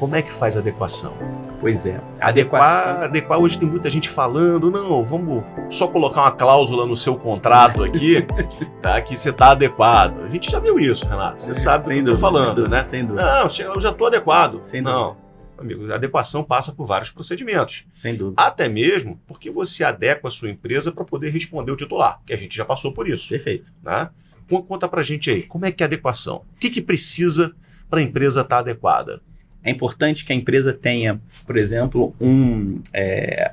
como é que faz a adequação? Pois é. Adequar, hoje tem muita gente falando, não, vamos só colocar uma cláusula no seu contrato aqui, tá, que você está adequado. A gente já viu isso, Renato. Você sabe do que eu estou falando, né? Sem dúvida. Não, eu já estou adequado. Sem dúvida. Não, amigo, a adequação passa por vários procedimentos. Sem dúvida. Até mesmo porque você adequa a sua empresa para poder responder o titular, que a gente já passou por isso. Perfeito. Né? Conta pra gente aí, como é que é a adequação? O que precisa para a empresa estar adequada? É importante que a empresa tenha, por exemplo,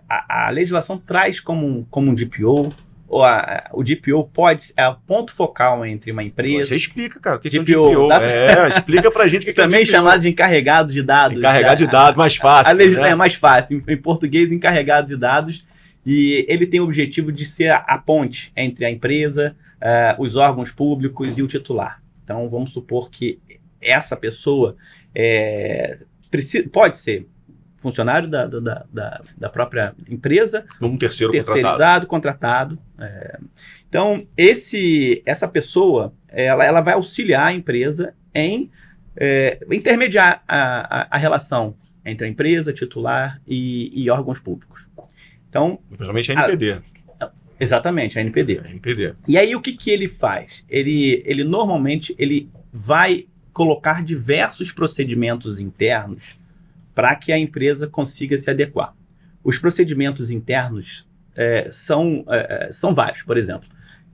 a legislação traz como um DPO, ou o DPO é o ponto focal entre uma empresa. Você explica, cara, o que é um DPO, DPO. Explica pra gente o que é também um DPO. chamado de encarregado de dados. Encarregado de dados, mais fácil. Né? É mais fácil. Em português, encarregado de dados. E ele tem o objetivo de ser a ponte entre a empresa, os órgãos públicos e o titular. Então, vamos supor que essa pessoa pode ser funcionário da própria empresa, um terceirizado, contratado. Então, essa pessoa ela vai auxiliar a empresa em intermediar a relação entre a empresa, titular e órgãos públicos. Então, principalmente a NPD. Exatamente, a NPD. NPD. E aí, o que ele faz? Ele normalmente vai colocar diversos procedimentos internos para que a empresa consiga se adequar. Os procedimentos internos são vários. Por exemplo,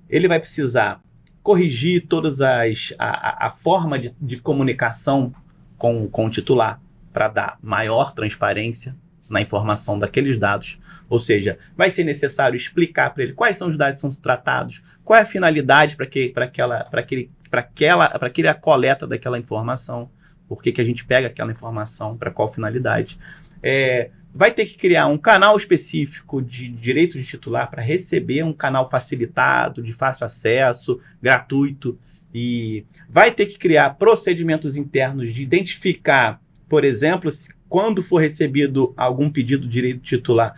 ele vai precisar corrigir todas a forma de comunicação com o titular para dar maior transparência na informação daqueles dados. Ou seja, vai ser necessário explicar para ele quais são os dados que são tratados, qual é a finalidade para aquela coleta daquela informação, por que a gente pega aquela informação, para qual finalidade. Vai ter que criar um canal específico de direitos de titular para receber um canal facilitado, de fácil acesso, gratuito. E vai ter que criar procedimentos internos de identificar, por exemplo, quando for recebido algum pedido de direito titular,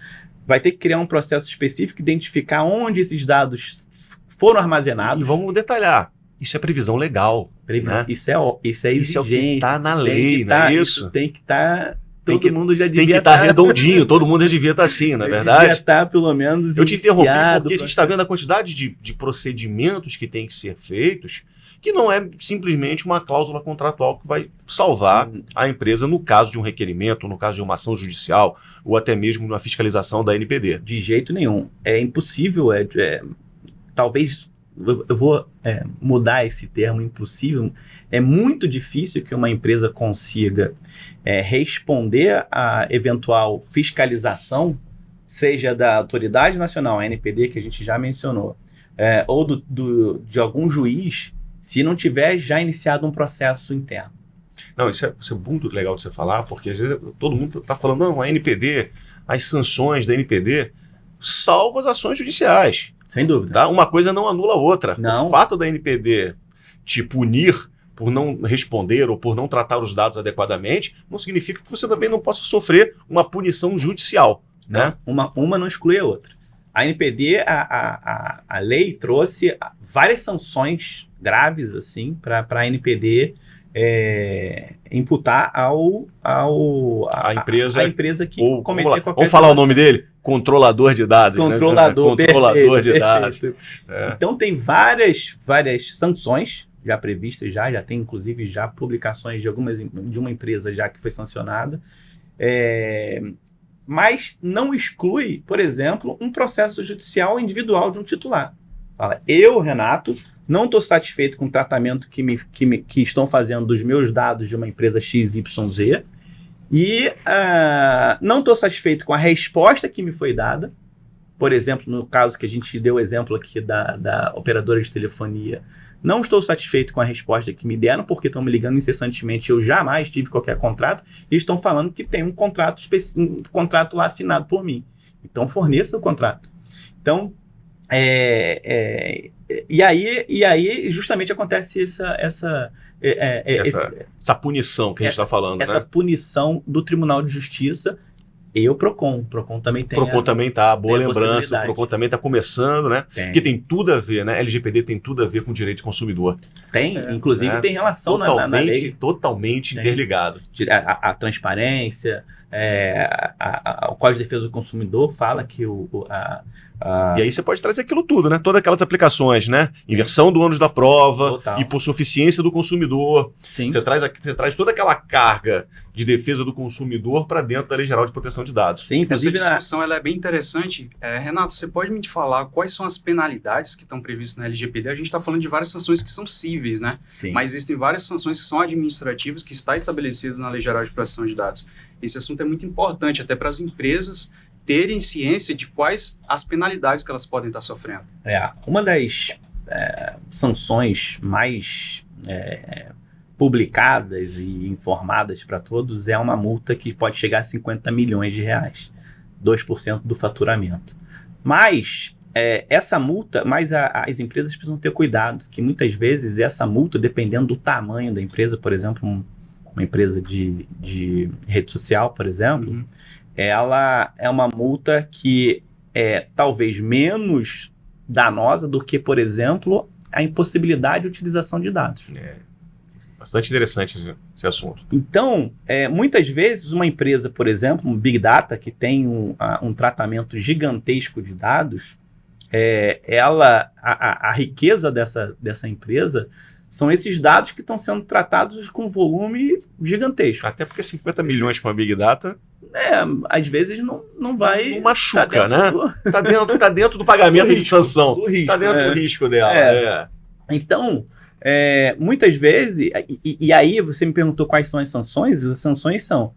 vai ter que criar um processo específico, identificar onde esses dados foram armazenados. E vamos detalhar. Isso é previsão legal. Né? Isso é exigência. Isso é o que está na lei, não é isso? Isso tem que estar... Todo mundo já devia Tem que estar redondinho, todo mundo já devia estar assim, não é verdade? Devia estar, pelo menos, eu te interrompi porque a gente está vendo a quantidade de procedimentos que tem que ser feitos, que não é simplesmente uma cláusula contratual que vai salvar a empresa no caso de um requerimento, no caso de uma ação judicial, ou até mesmo na fiscalização da NPD. De jeito nenhum. É impossível, talvez... Eu vou mudar esse termo impossível. É muito difícil que uma empresa consiga responder a eventual fiscalização, seja da Autoridade Nacional, a NPD, que a gente já mencionou, ou de algum juiz, se não tiver já iniciado um processo interno. Não, isso é muito legal de você falar, porque às vezes todo mundo está falando, não, a NPD, as sanções da NPD salvam as ações judiciais. Sem dúvida. Tá? Uma coisa não anula a outra. Não. O fato da NPD te punir por não responder ou por não tratar os dados adequadamente não significa que você também não possa sofrer uma punição judicial. Né? Uma não exclui a outra. A NPD, a lei trouxe várias sanções graves assim, para a NPD imputar a empresa que cometer qualquer... Vamos falar o nome dele? Controlador de dados. Controlador, né? Controlador de dados. Então tem várias sanções já previstas, já tem inclusive já publicações de uma empresa já que foi sancionada, mas não exclui, por exemplo, um processo judicial individual de um titular. Fala, eu, Renato, não estou satisfeito com o tratamento que estão fazendo dos meus dados de uma empresa XYZ, e não estou satisfeito com a resposta que me foi dada. Por exemplo, no caso que a gente deu o exemplo aqui da operadora de telefonia, não estou satisfeito com a resposta que me deram, porque estão me ligando incessantemente, eu jamais tive qualquer contrato, e estão falando que tem um contrato lá assinado por mim. Então, forneça o contrato. Então, e aí justamente acontece essa punição que a gente está falando. Essa punição do Tribunal de Justiça E o Procon. O Procon também tem. Procon também tá, boa tem a lembrança. O possibilidade. Procon também tá começando, né? Porque tem tudo a ver, né? LGPD tem tudo a ver com direito do consumidor. Tem, inclusive tem relação na lei. Totalmente interligado. A transparência, o Código de Defesa do Consumidor fala que E aí você pode trazer aquilo tudo, né? Todas aquelas aplicações, né? Inversão do ônus da prova, Total. hipossuficiência do consumidor. Sim. Você traz toda aquela carga de defesa do consumidor para dentro da Lei Geral de Proteção de Dados. Sim, Essa inclusive discussão ela é bem interessante. Renato, você pode me falar quais são as penalidades que estão previstas na LGPD? A gente está falando de várias sanções que são cíveis, né? Sim. Mas existem várias sanções que são administrativas, que está estabelecido na Lei Geral de Proteção de Dados. Esse assunto é muito importante, até para as empresas terem ciência de quais as penalidades que elas podem estar sofrendo. Uma das sanções mais publicadas e informadas para todos é uma multa que pode chegar a 50 milhões de reais, 2% do faturamento. Mas essa multa, as empresas precisam ter cuidado, que muitas vezes essa multa, dependendo do tamanho da empresa, por exemplo, uma empresa de rede social, por exemplo, ela é uma multa que é talvez menos danosa do que, por exemplo, a impossibilidade de utilização de dados. Bastante interessante esse assunto. Então, muitas vezes uma empresa, por exemplo, um Big Data, que tem um tratamento gigantesco de dados, a riqueza dessa empresa são esses dados que estão sendo tratados com volume gigantesco. Até porque 50 milhões com a Big Data... às vezes não vai... Não machuca, né? Tá dentro do pagamento de sanção. Tá dentro do risco dela. Então, muitas vezes... E aí você me perguntou quais são as sanções. As sanções são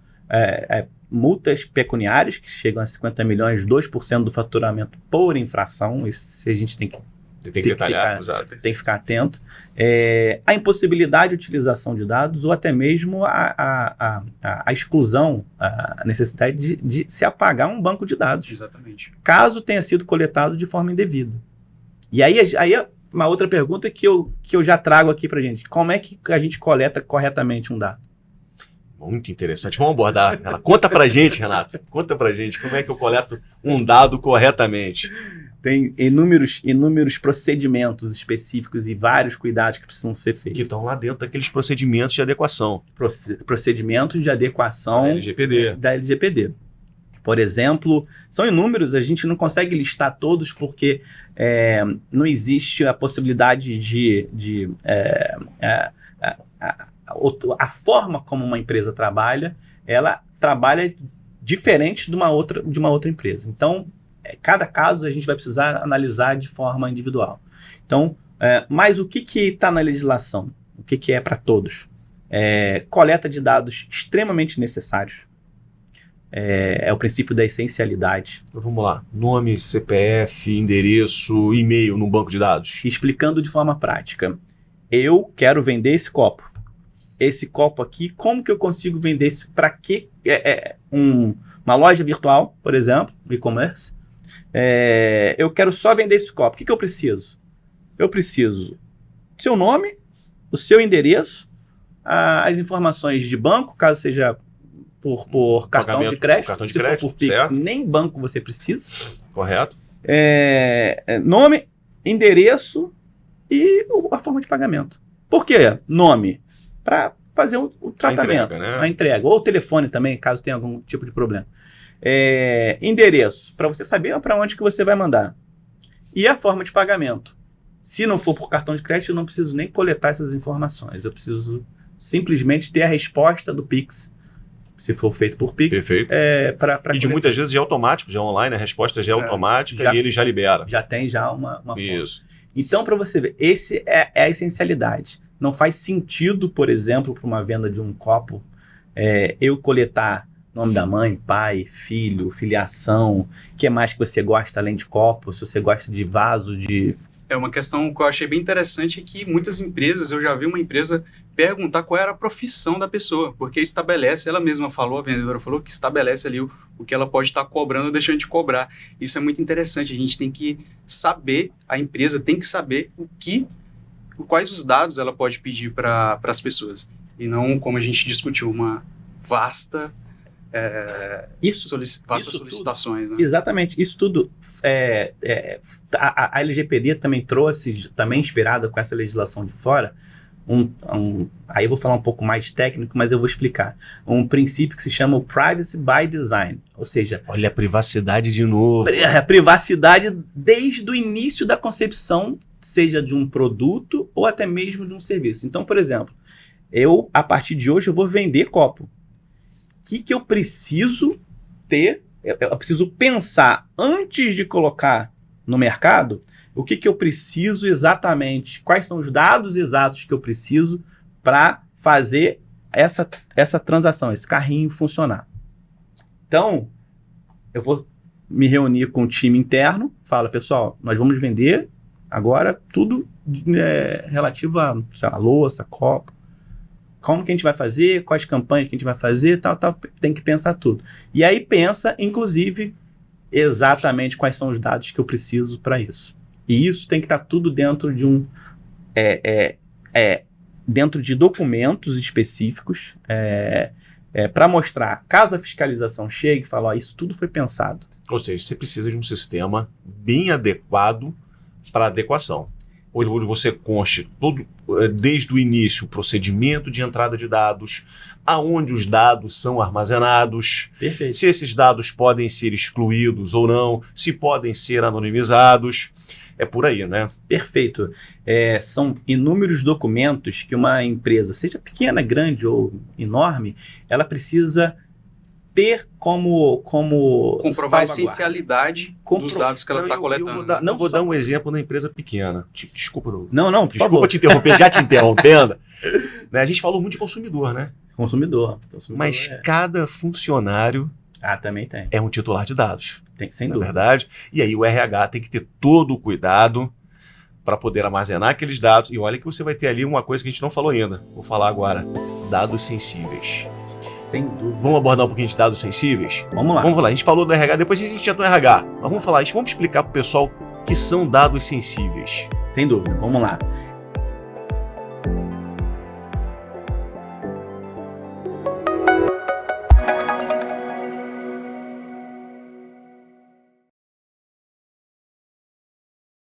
multas pecuniárias, que chegam a 50 milhões, 2% do faturamento por infração. Isso a gente tem que ficar atento. A impossibilidade de utilização de dados ou até mesmo a exclusão, a necessidade de se apagar um banco de dados. Exatamente. Caso tenha sido coletado de forma indevida. E aí uma outra pergunta que eu já trago aqui para a gente. Como é que a gente coleta corretamente um dado? Muito interessante. Vamos abordar. Conta pra gente, Renato. Conta pra gente como é que eu coleto um dado corretamente. Tem inúmeros procedimentos específicos e vários cuidados que precisam ser feitos. Que estão lá dentro daqueles procedimentos de adequação. Procedimentos de adequação da LGPD. Por exemplo, são inúmeros, a gente não consegue listar todos porque não existe a possibilidade a forma como uma empresa trabalha, ela trabalha diferente de uma outra empresa. Então, cada caso a gente vai precisar analisar de forma individual. Então, mas o que está na legislação? O que é para todos? Coleta de dados extremamente necessários. É o princípio da essencialidade. Então, vamos lá. Nome, CPF, endereço, e-mail no banco de dados. Explicando de forma prática. Eu quero vender esse copo. Esse copo aqui, como que eu consigo vender isso? Para que uma loja virtual, por exemplo, e-commerce, eu quero só vender esse copo. O que eu preciso? Eu preciso do seu nome, o seu endereço, as informações de banco, caso seja por cartão de crédito. Cartão de crédito, por Pix, nem banco você precisa. Correto. Nome, endereço e a forma de pagamento. Por quê? Nome. Para fazer o tratamento, a entrega. Ou o telefone também, caso tenha algum tipo de problema. Endereço, para você saber para onde que você vai mandar. E a forma de pagamento. Se não for por cartão de crédito, eu não preciso nem coletar essas informações. Eu preciso simplesmente ter a resposta do Pix, se for feito por Pix. Perfeito. E de muitas vezes já é automático, já é online, a resposta já é automática e ele já libera. Já tem uma forma. Isso. Então, para você ver, esse é a essencialidade. Não faz sentido, por exemplo, para uma venda de um copo, eu coletar nome da mãe, pai, filho, filiação, o que mais que você gosta além de copo, se você gosta de vaso, de... Uma questão que eu achei bem interessante é que muitas empresas, eu já vi uma empresa perguntar qual era a profissão da pessoa, porque estabelece, ela mesma falou, a vendedora falou que estabelece ali o que ela pode estar cobrando ou deixando de cobrar. Isso é muito interessante, a gente tem que saber, a empresa tem que saber quais os dados ela pode pedir para as pessoas. E não, como a gente discutiu, uma vasta faça solicitações, né? Exatamente, isso tudo a LGPD também trouxe, também inspirada com essa legislação de fora, aí eu vou falar um pouco mais técnico, mas eu vou explicar. Um princípio que se chama o Privacy by Design, ou seja... Olha a privacidade de novo. Privacidade desde o início da concepção, seja de um produto ou até mesmo de um serviço. Então, por exemplo, a partir de hoje, eu vou vender copo. O que eu preciso ter? Eu preciso pensar antes de colocar no mercado o que eu preciso exatamente, quais são os dados exatos que eu preciso para fazer essa transação, esse carrinho funcionar. Então, eu vou me reunir com o time interno, fala, pessoal, nós vamos vender agora tudo relativo a, sei lá, louça, copo. Como que a gente vai fazer, quais campanhas que a gente vai fazer, tal, tem que pensar tudo. E aí pensa, inclusive, exatamente quais são os dados que eu preciso para isso. E isso tem que estar tudo dentro de dentro de documentos específicos para mostrar, caso a fiscalização chegue e fale, ó, isso tudo foi pensado. Ou seja, você precisa de um sistema bem adequado para adequação. Onde você conste todo, desde o início, o procedimento de entrada de dados, aonde os dados são armazenados, Perfeito. Se esses dados podem ser excluídos ou não, se podem ser anonimizados. É por aí, né? Perfeito. São inúmeros documentos que uma empresa, seja pequena, grande ou enorme, ela precisa ter como comprovar a essencialidade dos dados que ela está coletando. Eu vou dar um exemplo na empresa pequena. Desculpa, não, por favor. Te interromper, já te interrompendo. Né, a gente falou muito de consumidor, né? Consumidor Mas cada funcionário também tem. É um titular de dados. Tem, sem dúvida. dúvida. Verdade. E aí o RH tem que ter todo o cuidado para poder armazenar aqueles dados. E olha que você vai ter ali uma coisa que a gente não falou ainda. Vou falar agora. Dados sensíveis. Sem dúvida. Vamos abordar um pouquinho de dados sensíveis? Vamos lá. Vamos lá. A gente falou do RH, depois a gente entra no RH. Mas vamos explicar para o pessoal que são dados sensíveis. Sem dúvida. Vamos lá.